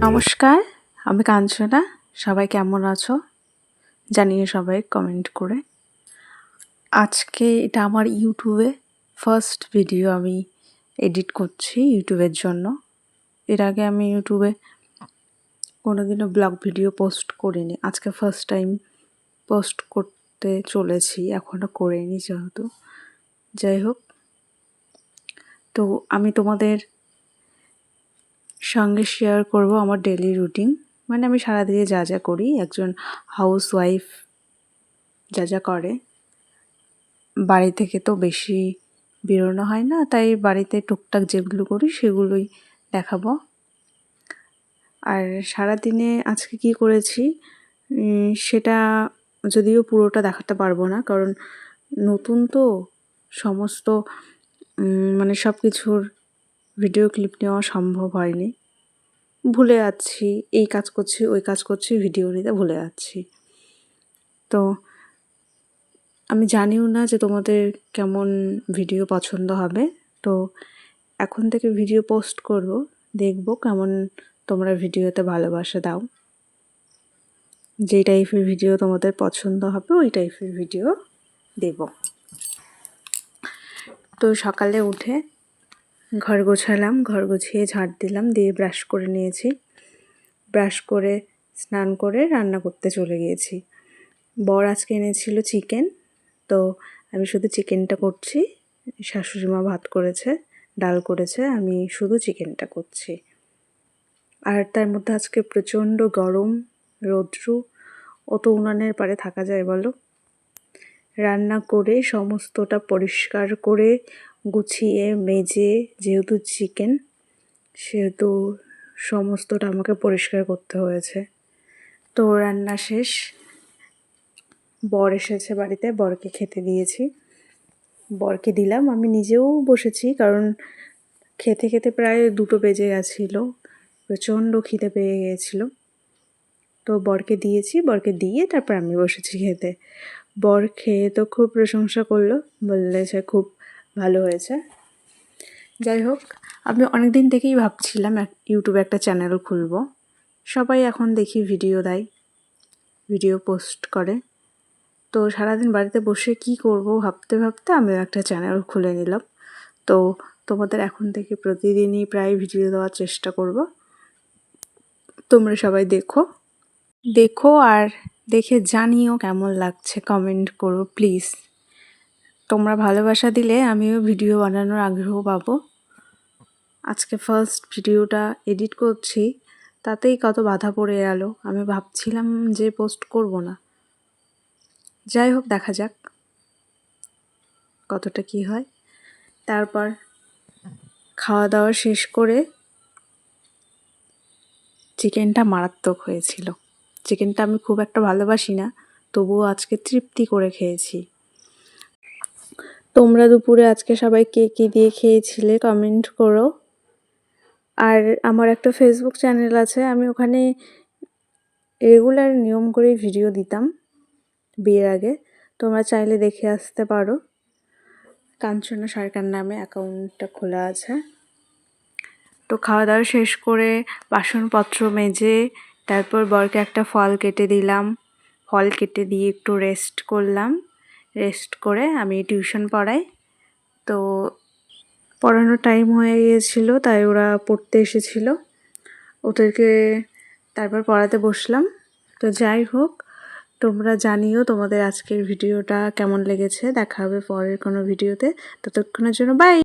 নমস্কার, আমি কাঞ্চনা। সবাই কেমন আছো জানিয়ে সবাই কমেন্ট করে। আজকে এটা আমার ইউটিউবে ফার্স্ট ভিডিও আমি এডিট করছি ইউটিউবের জন্য। এর আগে আমি ইউটিউবে কোনোদিনও ব্লগ ভিডিও পোস্ট করিনি। আজকে ফার্স্ট টাইম পোস্ট করতে চলেছি, এখনও করিনি যেহেতু। যাই হোক, তো আমি তোমাদের সঙ্গে শেয়ার করব আমার ডেলি রুটিন, মানে আমি সারাদিনে যা যা করি, একজন হাউসওয়াইফ যা যা করে। বাড়ি থেকে তো বেশি বেরোনো হয় না, তাই বাড়িতে টুকটাক যেগুলো করি সেগুলোই দেখাবো। আর সারাদিনে আজকে কি করেছি সেটা যদিও পুরোটা দেখাতে পারবো না, কারণ নতুন তো, সমস্ত মানে সব কিছুর ভিডিও ক্লিপ নেওয়া সম্ভব হয়নি। ভুলে যাচ্ছি, এই কাজ করছি ওই কাজ করছি, ভিডিও নিতে ভুলে যাচ্ছি। তো আমি জানিও না যে তোমাদের কেমন ভিডিও পছন্দ হবে। তো এখন থেকে ভিডিও পোস্ট করব, দেখব কেমন তোমরা ভিডিওতে ভালোবাসা দাও। যেই টাইপের ভিডিও তোমাদের পছন্দ হবে ওই টাইপের ভিডিও দেব। তো সকালে উঠে ঘর গোছালাম, ঘর গুছিয়ে ঝাড় দিলাম, দিয়ে ব্রাশ করে নিয়েছি। ব্রাশ করে স্নান করে রান্না করতে চলে গিয়েছি। বর আজকে এনেছিল চিকেন, তো আমি শুধু চিকেনটা করছি। শাশুড়ি মা ভাত করেছে, ডাল করেছে, আমি শুধু চিকেনটা করছি। আর তার মধ্যে আজকে প্রচণ্ড গরম, রৌদ্রু, অত উনানের পারে থাকা যায় বলো? রান্না করে সমস্তটা পরিষ্কার করে গুছিয়ে মেজে, যেহেতু চিকেন সেহেতু সমস্তটা আমাকে পরিষ্কার করতে হয়েছে। তো রান্না শেষ, বর এসেছে বাড়িতে, বরকে খেতে দিয়েছি। বরকে দিলাম, আমি নিজেও বসেছি, কারণ খেতে খেতে প্রায় 2টো বেজে গেছিলো, প্রচণ্ড খিদে পেয়ে গিয়েছিলো। তো বরকে দিয়েছি, বরকে দিয়ে তারপর আমি বসেছি খেতে। বর খেয়ে তো খুব প্রশংসা করলো, বললেছে খুব ভালো হয়েছে। যাই হোক, আমি অনেক দিন থেকেই ভাবছিলাম ইউটিউবে একটা চ্যানেল খুলব। সবাই এখন দেখি ভিডিও দেয়, ভিডিও পোস্ট করে। তো সারাদিন বাড়িতে বসে কি করব ভাবতে ভাবতে আমিও একটা চ্যানেল খুলে নিলাম। তো তোমাদের এখন থেকে প্রতিদিনই প্রায় ভিডিও দেওয়ার চেষ্টা করব। তোমরা সবাই দেখো আর দেখে জানিও কেমন লাগছে, কমেন্ট করো প্লিজ। তোমরা ভালোবাসা দিলে আমিও ভিডিও বানানোর আগ্রহ পাবো। আজকে ফার্স্ট ভিডিওটা এডিট করছি, তাতেই কত বাধা পড়ে গেল। আমি ভাবছিলাম যে পোস্ট করব না। যাই হোক, দেখা যাক কতটা কি হয়। তারপর খাওয়া দাওয়া শেষ করে, চিকেনটা মারাত্মক হয়েছিল। চিকেনটা আমি খুব একটা ভালোবাসি না, তবুও আজকে তৃপ্তি করে খেয়েছি। তোমরা দুপুরে আজকে সবাই কে কী দিয়ে খেয়েছিলে কমেন্ট করো। আর আমার একটা ফেসবুক চ্যানেল আছে, আমি ওখানে রেগুলার নিয়ম করে ভিডিও দিতাম বিয়ের আগে, তোমরা চাইলে দেখে আসতে পারো। কাঞ্চনা সরকার নামে অ্যাকাউন্টটা খোলা আছে। তো খাওয়া দাওয়া শেষ করে বাসনপত্র মেজে তারপর বরকে একটা ফল কেটে দিলাম। ফল কেটে দিয়ে একটু রেস্ট করলাম। রেস্ট করে আমি টিউশন পড়াই। তো পড়ানোর টাইম হয়ে গিয়েছিল, তাই ওরা পড়তে এসেছিল, ওদেরকে তারপর পড়াতে বসলাম। তো যাই হোক, তোমরা জানিও তোমাদের আজকের ভিডিওটা কেমন লেগেছে। দেখা হবে পরের কোনো ভিডিওতে, ততক্ষণের জন্য বাই।